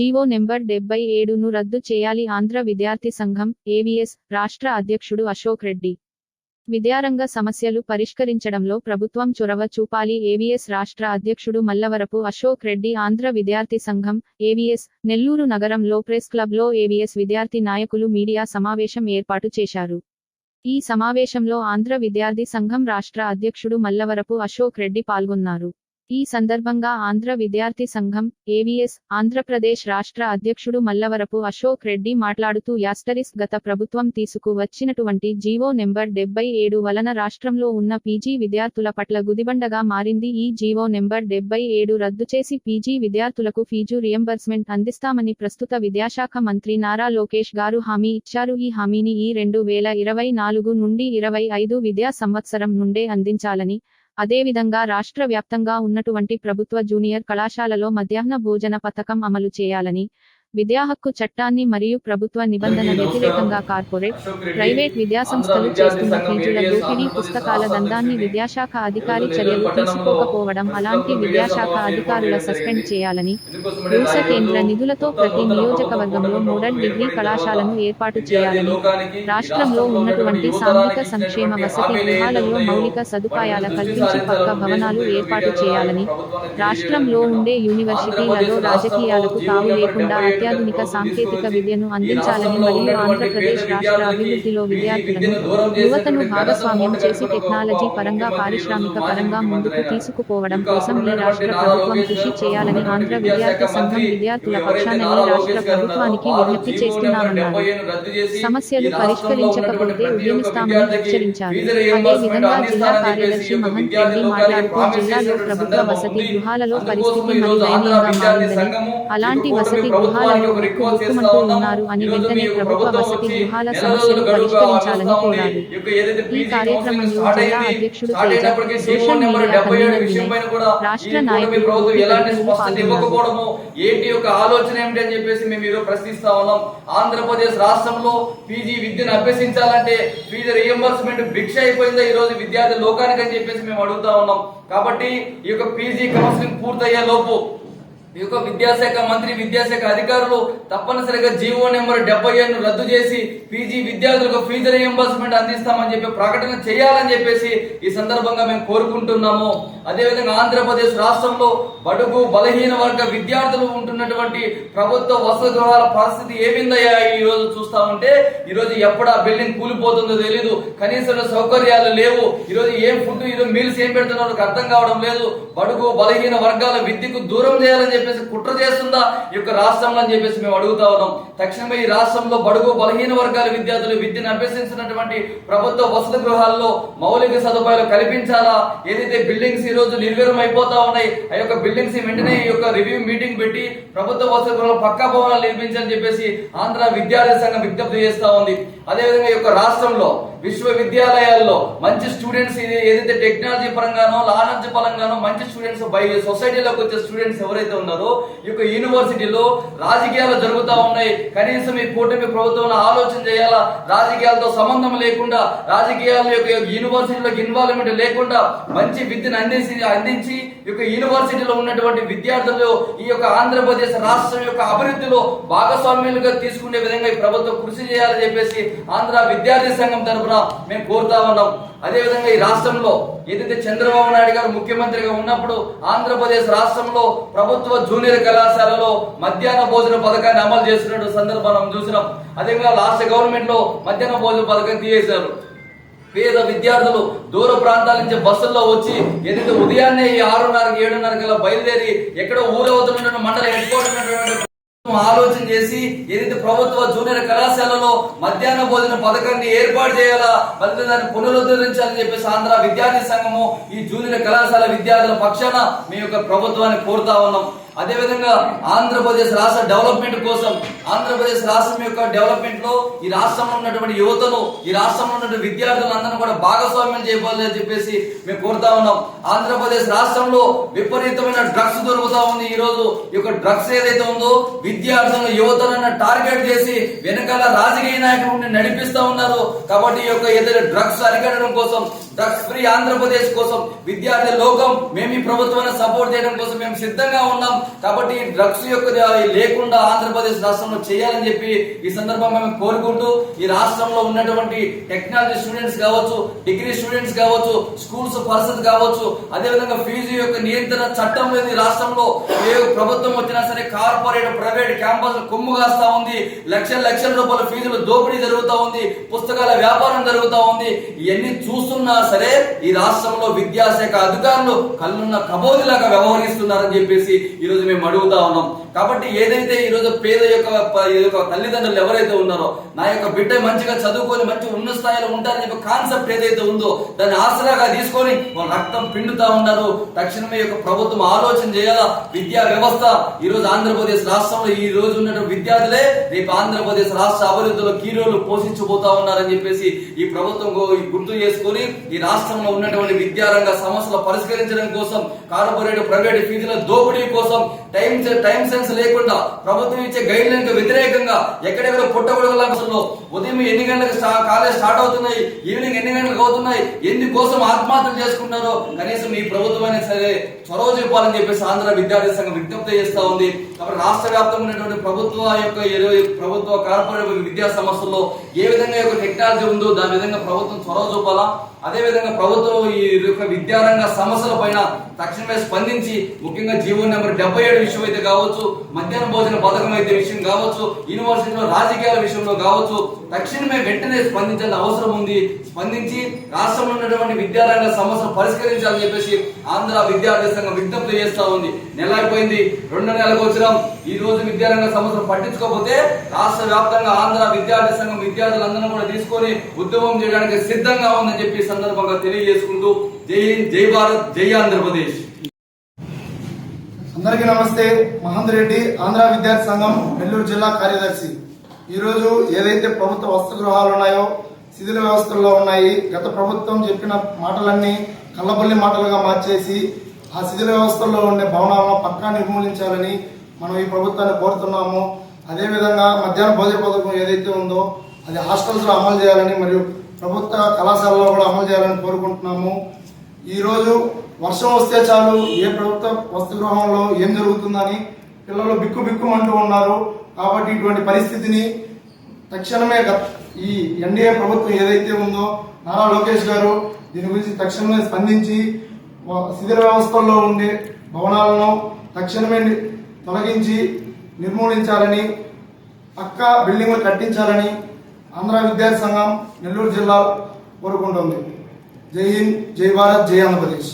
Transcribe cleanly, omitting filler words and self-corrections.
GO number 77ను రద్దు చేయాలి. ఆంధ్ర విద్యార్థి సంఘం ఏవీఎస్ రాష్ట్ర అధ్యక్షుడు అశోక్ రెడ్డి. విద్యారంగ సమస్యలు పరిష్కరించడంలో ప్రభుత్వం చొరవ చూపాలి. ఏవీఎస్ రాష్ట్ర అధ్యక్షుడు మల్లవరపు అశోక్ రెడ్డి. ఆంధ్ర విద్యార్థి సంఘం ఏవీఎస్ నెల్లూరు నగరంలో ప్రెస్ క్లబ్లో ఏవీఎస్ విద్యార్థి నాయకులు మీడియా సమావేశం ఏర్పాటు చేశారు. ఈ సమావేశంలో ఆంధ్ర విద్యార్థి సంఘం రాష్ట్ర అధ్యక్షుడు మల్లవరపు అశోక్ రెడ్డి పాల్గొన్నారు. ఈ సందర్భంగా ఆంధ్ర విద్యార్థి సంఘం ఏవీఎస్ ఆంధ్రప్రదేశ్ రాష్ట్ర అధ్యక్షుడు మల్లవరపు అశోక్ రెడ్డి మాట్లాడుతూ గత ప్రభుత్వం తీసుకువచ్చినటువంటి జీవో నెంబర్ 77 వలన రాష్ట్రంలో ఉన్న పీజీ విద్యార్థుల పట్ల గుదిబండగా మారింది. ఈ జీవో నెంబర్ 77 రద్దు చేసి పీజీ విద్యార్థులకు ఫీజు రియంబర్స్మెంట్ అందిస్తామని ప్రస్తుత విద్యాశాఖ మంత్రి నారా లోకేష్ గారు హామీ ఇచ్చారు. ఈ హామీని ఈ 2024 నుండి 25 విద్యా సంవత్సరం నుండే అందించాలని, అదేవిధంగా రాష్ట్ర వ్యాప్తంగా ఉన్నటువంటి ప్రభుత్వ జూనియర్ కళాశాలలో మధ్యాహ్న భోజన పథకం అమలు చేయాలని, విద్యా హక్కు చట్టాన్ని మరియు ప్రభుత్వ నిబంధన వ్యతిరేకంగా కార్పొరేట్, ప్రైవేట్ విద్యాసంస్థలు చేస్తున్న ఫీజుల దోపిడీ, పుస్తకాల దందాన్ని విద్యాశాఖ అధికారి చర్యలు తీసుకోకపోవడం, అలాంటి విద్యాశాఖ అధికారుల సస్పెండ్ చేయాలని, రూస కేంద్ర నిధులతో ప్రతి నియోజకవర్గంలో మోడల్ డిగ్రీ కళాశాలను ఏర్పాటు చేయాలని, రాష్ట్రంలో ఉన్నటువంటి సాంఘిక సంక్షేమ వసతి గృహాలలో మౌలిక సదుపాయాల కల్పించి పక్క భవనాలు ఏర్పాటు చేయాలని, రాష్ట్రంలో ఉండే యూనివర్సిటీలలో రాజకీయాలకు తావు లేకుండా అత్యాధునిక సాంకేతిక విద్యను అందించాలని మరియు ఆంధ్రప్రదేశ్ రాష్ట్ర అభివృద్ధిలో విద్యార్థులను, యువతను భాగస్వామ్యం చేసి టెక్నాలజీ పరంగా, పారిశ్రామిక పరంగా ముందుకు తీసుకుపోవడం కోసం ఈ రాష్ట్ర ప్రభుత్వం కృషి చేయాలని ఆంధ్ర విద్యార్థి సంఘం విద్యార్థుల పక్షాన ఈ రాష్ట్ర ప్రభుత్వానికి విజ్ఞప్తి చేస్తున్నామన్నారు. సమస్యలు పరిష్కరించకపోతే ఉద్యమిస్తామని హెచ్చరించారు. అదేవిధంగా జిల్లా కార్యదర్శి మహంత్ రెడ్డి మాట్లాడుతూ జిల్లాలో ప్రభుత్వ వసతి గృహాలలో పరిస్థితి మరి దయనీయంగా మారిందని, అలాంటి వసతి గృహాలలో ముక్కుమంటూ ఉన్నారు అని వెంటనే ప్రభుత్వ వసతి గృహాల సమస్యలు పరిష్కరించాలని కోరారు. ఈ కార్యక్రమంలో జిల్లా అధ్యక్షుడు Teja, social media convener Vinay, రాష్ట్ర నాయకులు పాల్గొన్నారు. ఏంటి యొక్క ఆలోచన ఏమిటి అని చెప్పేసి మేము ఈరోజు ప్రశ్నిస్తా ఉన్నాం. ఆంధ్రప్రదేశ్ రాష్ట్రంలో పీజీ విద్యను అభ్యసించాలంటే ఫీజు రియంబర్స్మెంట్ భిక్ష అయిపోయిందా ఈ రోజు విద్యార్థి లోకానికి అని చెప్పేసి మేము అడుగుతా ఉన్నాం. కాబట్టి ఈ యొక్క పీజీ కౌన్సిలింగ్ పూర్తయ్యే లోపు ఈ యొక్క విద్యాశాఖ మంత్రి, విద్యాశాఖ అధికారులు తప్పనిసరిగా జీవో నెంబర్ 77ను రద్దు చేసి పీజీ విద్యార్థులకు ఫీజు రియంబర్స్మెంట్ అందిస్తామని చెప్పి ప్రకటన చేయాలని చెప్పేసి ఈ సందర్భంగా మేము కోరుకుంటున్నాము. అదేవిధంగా ఆంధ్రప్రదేశ్ రాష్ట్రంలో బడుగు బలహీన వర్గ విద్యార్థులు ఉంటున్నటువంటి ప్రభుత్వ వసతి గృహాల పరిస్థితి ఏమిందయ్యా ఈ రోజు చూస్తా ఉంటే, ఈ రోజు ఎప్పుడా బిల్డింగ్ కూలిపోతుందో తెలీదు, కనీసం సౌకర్యాలు లేవు. ఈ రోజు ఏం ఫుడ్, ఈరోజు మీల్స్ ఏం పెడుతున్నారో అర్థం కావడం లేదు. బడుగు బలహీన వర్గాల విద్యకు దూరం చేయాలని చెప్పేసి కుట్ర చేస్తుందా ఈ యొక్క రాష్ట్రంలో అని చెప్పేసి మేము అడుగుతా ఉన్నాం. తక్షణమే ఈ రాష్ట్రంలో బడుగు బలహీన వర్గాల విద్యార్థులు విద్యను అభ్యసించినటువంటి ప్రభుత్వ వసతి గృహాల్లో మౌలిక సదుపాయాలు కల్పించాలా. ఏదైతే బిల్డింగ్స్ ఈ రోజు నిర్వీర్యం అయిపోతా ఉన్నాయి, ఆ యొక్క బిల్డింగ్స్ వెంటనే ఈ యొక్క రివ్యూ మీటింగ్ పెట్టి ప్రభుత్వ వసతి గృహాలు పక్కా భవనాలు నిర్మించాలని చెప్పేసి ఆంధ్ర విద్యార్థి సంఘం విజ్ఞప్తి చేస్తా ఉంది. అదేవిధంగా ఈ యొక్క రాష్ట్రంలో విశ్వవిద్యాలయాల్లో మంచి స్టూడెంట్స్, ఏదైతే టెక్నాలజీ పరంగానో, నాలెడ్జ్ పరంగానో మంచి స్టూడెంట్స్ సొసైటీలోకి వచ్చే స్టూడెంట్స్ ఎవరైతే ఉన్నారో ఈ యొక్క యూనివర్సిటీలో రాజకీయాలు జరుగుతూ ఉన్నాయి. కనీసం ఈ కూటమి ప్రభుత్వం ఆలోచన చేయాలా, రాజకీయాలతో సంబంధం లేకుండా, రాజకీయాల యొక్క యూనివర్సిటీలోకి ఇన్వాల్వ్మెంట్ లేకుండా మంచి విద్యను అందించి ఈ యొక్క యూనివర్సిటీలో ఉన్నటువంటి విద్యార్థులు ఈ యొక్క ఆంధ్రప్రదేశ్ రాష్ట్రం యొక్క అభివృద్ధిలో భాగస్వామ్యులుగా తీసుకునే విధంగా ఈ ప్రభుత్వం కృషి చేయాలని చెప్పేసి ఆంధ్ర విద్యార్థి సంఘం తరఫున మేము కోరుతా ఉన్నాం. అదేవిధంగా ఈ రాష్ట్రంలో ఏదైతే చంద్రబాబు నాయుడు గారు ముఖ్యమంత్రిగా ఉన్నప్పుడు ఆంధ్రప్రదేశ్ రాష్ట్రంలో ప్రభుత్వ జూనియర్ కళాశాలలో మధ్యాహ్న భోజన పథకాన్ని అమలు చేస్తున్న సందర్భం మనం చూసినాం. అదేవిధంగా లాస్ట్ గవర్నమెంట్ లో మధ్యాహ్న భోజన పథకం తీసేశారు. పేద విద్యార్థులు దూర ప్రాంతాల నుంచి బస్సుల్లో వచ్చి ఏదైతే ఉదయాన్నే 6:30 7:30 బయలుదేరి ఎక్కడో ఊరవుతున్న మండల హెడ్ క్వార్టర్ ఆలోచన చేసి ఏదైతే ప్రభుత్వ జూనియర్ కళాశాలలో మధ్యాహ్న భోజన పథకాన్ని ఏర్పాటు చేయాలా, మరి దాన్ని పునరుద్ధరించాలని చెప్పేసి ఆంధ్ర విద్యార్థి సంఘము ఈ జూనియర్ కళాశాల విద్యార్థుల పక్షాన మీ యొక్క ప్రభుత్వాన్ని కోరుతా ఉన్నాం. అదేవిధంగా ఆంధ్రప్రదేశ్ రాష్ట్ర డెవలప్మెంట్ కోసం, ఆంధ్రప్రదేశ్ రాష్ట్రం యొక్క డెవలప్మెంట్ లో ఈ రాష్ట్రంలో ఉన్నటువంటి యువతను, ఈ రాష్ట్రంలో ఉన్నటువంటి విద్యార్థులందరూ కూడా భాగస్వామ్యం చేయాలని చెప్పేసి మేము కోరుతా ఉన్నాం. ఆంధ్రప్రదేశ్ రాష్ట్రంలో విపరీతమైన డ్రగ్స్ దొరుకుతా ఉంది. ఈ రోజు ఈ యొక్క డ్రగ్స్ ఏదైతే ఉందో విద్యార్థులను, యువతలను టార్గెట్ చేసి వెనకాల రాజకీయ నాయకులు నడిపిస్తా ఉన్నారు. కాబట్టి ఈ యొక్క ఏదైతే డ్రగ్స్ అరికట్టడం కోసం, డ్రగ్స్ ఫ్రీ ఆంధ్రప్రదేశ్ కోసం విద్యార్థి లోకం మేము ఈ ప్రభుత్వాన్ని సపోర్ట్ చేయడం కోసం మేము సిద్ధంగా ఉన్నాం. కాబట్టి డ్రగ్స్ యొక్క లేకుండా ఆంధ్రప్రదేశ్ రాష్ట్రంలో చేయాలని చెప్పి ఈ సందర్భంగా మేము కోరుకుంటూ ఈ రాష్ట్రంలో ఉన్నటువంటి టెక్నాలజీ స్టూడెంట్స్ కావచ్చు, డిగ్రీ స్టూడెంట్స్ కావచ్చు, స్కూల్స్ పరిస్థితి కావచ్చు, అదేవిధంగా ఫీజు యొక్క నియంత్రణ చట్టం లేదు. రాష్ట్రంలో ఏ ప్రభుత్వం వచ్చినా సరే కార్పొరేట్ ప్రైవేట్ క్యాంపస్ కొమ్ము కాస్తా ఉంది. లక్షల రూపాయల ఫీజులు దోపిడీ జరుగుతూ ఉంది, పుస్తకాల వ్యాపారం జరుగుతూ ఉంది. ఇవన్నీ చూస్తున్నా సరే ఈ రాష్ట్రంలో విద్యాశాఖ అధికారులు కళ్ళున్న కబోదిలాగా వ్యవహరిస్తున్నారని చెప్పేసి ఈ రోజు మేము అడుగుతా ఉన్నాం. కాబట్టి ఏదైతే ఈ రోజు పేద యొక్క తల్లిదండ్రులు ఎవరైతే ఉన్నారో నా యొక్క బిడ్డ మంచిగా చదువుకొని మంచి ఉన్నత స్థాయిలో ఉంటారని చెప్పి కాన్సెప్ట్ ఏదైతే ఉందో దాన్ని ఆసరాగా తీసుకొని వాళ్ళు రక్తం పిండుతా ఉన్నారు. తక్షణమే యొక్క ప్రభుత్వం ఆలోచన చేయాలా. విద్యా వ్యవస్థ ఈ రోజు ఆంధ్రప్రదేశ్ రాష్ట్రంలో ఈ రోజు ఉన్నటువంటి విద్యార్థులే రేపు ఆంధ్రప్రదేశ్ రాష్ట్ర అభివృద్ధిలో కీ రోల్ పోషించబోతా ఉన్నారని చెప్పేసి ఈ ప్రభుత్వం గుర్తు చేసుకుని ఈ రాష్ట్రంలో ఉన్నటువంటి విద్యారంగ సమస్యలు పరిష్కరించడం కోసం, కార్పొరేట్ ప్రైవేట్ ఫీజుల దోపిడీ కోసం, టైం సెన్స్ లేకుండా ప్రభుత్వం ఇచ్చే గైడ్ లైన్ కు వ్యతిరేకంగా ఎక్కడెక్కడ పుట్టగొడగలో ఉదయం ఎన్ని గంటలకు కాలేజ్ స్టార్ట్ అవుతున్నాయి, ఈవినింగ్ ఎన్ని గంటలకు అవుతున్నాయి, ఎందుకోసం ఆత్మహత్యలు చేసుకుంటున్నారో కనీసం ఈ ప్రభుత్వం అయినా సరే చొరవ చూపాలని చెప్పేసి ఆంధ్ర విద్యార్థి సంఘం విజ్ఞప్తి చేస్తా ఉంది. కాబట్టి రాష్ట్ర వ్యాప్తంగా ఉన్నటువంటి ప్రభుత్వ కార్పొరేట్ విద్యా సంస్థల్లో ఏ విధంగా యొక్క టెక్నాలజీ ఉందో దాని విధంగా ప్రభుత్వం చొరవ చూపాలా. అదే విధంగా ప్రభుత్వం ఈ యొక్క విద్యారంగ సమస్యల పైన తక్షణమే స్పందించి ముఖ్యంగా జీవో నెంబర్ 77 విషయం అయితే కావచ్చు, మధ్యాహ్న భోజన పథకం అయితే విషయం కావచ్చు, యూనివర్సిటీలో రాజకీయాల విషయంలో కావచ్చు, తక్షణమే వెంటనే స్పందించాల్సిన అవసరం ఉంది. స్పందించి రాష్ట్రంలో ఉన్నటువంటి విద్యారంగ సమస్యలు పరిష్కరించాలని చెప్పేసి ఆంధ్ర విద్యార్థి సంఘం విజ్ఞప్తి చేస్తా ఉంది. నెల అయిపోయింది, 2 నెలలకు వచ్చినాం. ఈ రోజు విద్యారంగ సమస్యలు పట్టించుకోకపోతే రాష్ట్ర వ్యాప్తంగా ఆంధ్ర విద్యార్థి సంఘం విద్యార్థులందరూ కూడా తీసుకొని ఉద్యమం చేయడానికి సిద్ధంగా ఉందని చెప్పి సందర్భంగా తెలియజేసుకుంటూ జై హింద్, జై భారత్, జై ఆంధ్రప్రదేశ్. అందరికీ నమస్తే. మహంత్ రెడ్డి, ఆంధ్ర విద్యార్థి సంఘం నెల్లూరు జిల్లా కార్యదర్శి. ఈరోజు ఏదైతే ప్రభుత్వ వసతి గృహాలు ఉన్నాయో శిథిల వ్యవస్థల్లో ఉన్నాయి. గత ప్రభుత్వం చెప్పిన మాటలన్నీ కళ్ళబొల్లి మాటలుగా మార్చేసి ఆ శిథిల వ్యవస్థల్లో ఉండే భవనాలను పక్కా నిర్మూలించాలని మనం ఈ ప్రభుత్వాన్ని కోరుతున్నాము. అదేవిధంగా మధ్యాహ్న భోజన పథకం ఏదైతే ఉందో అది హాస్టల్స్ లో అమలు చేయాలని మరియు ప్రభుత్వ కళాశాలలో కూడా అమలు చేయాలని కోరుకుంటున్నాము. ఈరోజు వర్షం వస్తే చాలు ఏ ప్రభుత్వ వసతి గృహంలో ఏం జరుగుతుందని పిల్లలు బిక్కుమంటూ ఉన్నారు. కాబట్టి ఇటువంటి పరిస్థితిని తక్షణమే ఈ ఎన్డీఏ ప్రభుత్వం ఏదైతే ఉందో నారా లోకేష్ గారు దీని గురించి తక్షణమే స్పందించి శిథిల వ్యవస్థల్లో ఉండే భవనాలను తక్షణమే తొలగించి నిర్మూలించాలని, పక్కా బిల్డింగ్లు కట్టించాలని ఆంధ్ర విద్యార్థి సంఘం నెల్లూరు జిల్లా కోరుకుంటుంది. జై హింద్, జై భారత్, జై ఆంధ్రప్రదేశ్.